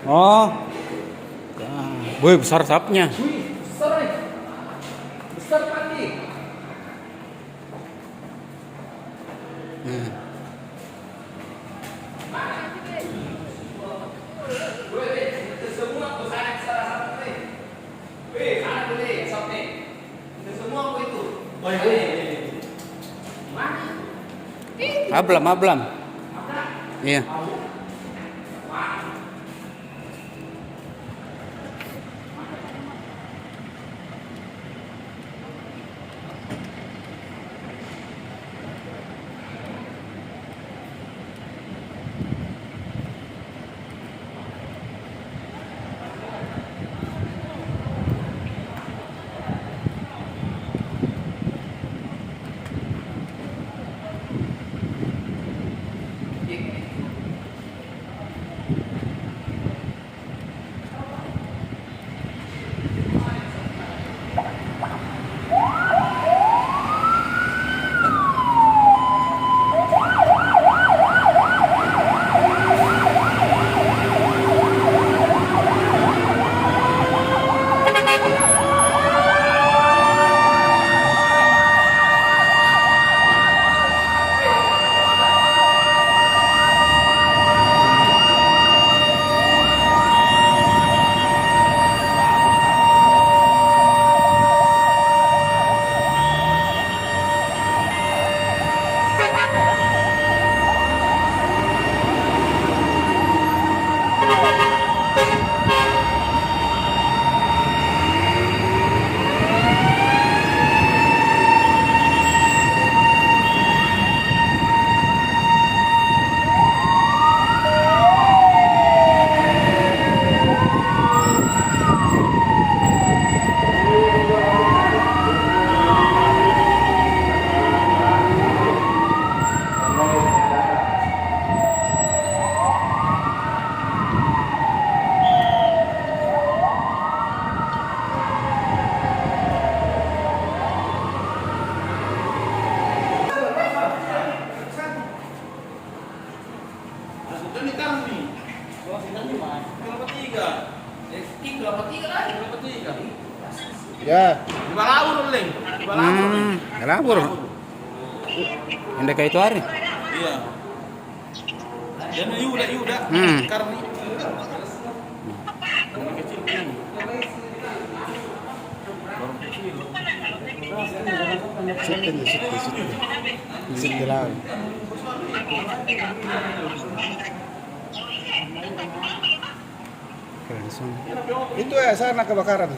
Oh. Wih, besar sapnya. Wih, besar nih. Besar pandi. Hmm. Ablam, ablam. Iya. Ya. Di Balawur, Leng. Di Balawur. Ngalabur. Yang dekat itu hari. Iya. Dan Yuda. Karni. Kecil ini. Situ lah. Langsung. Itu ya sana kebakaran.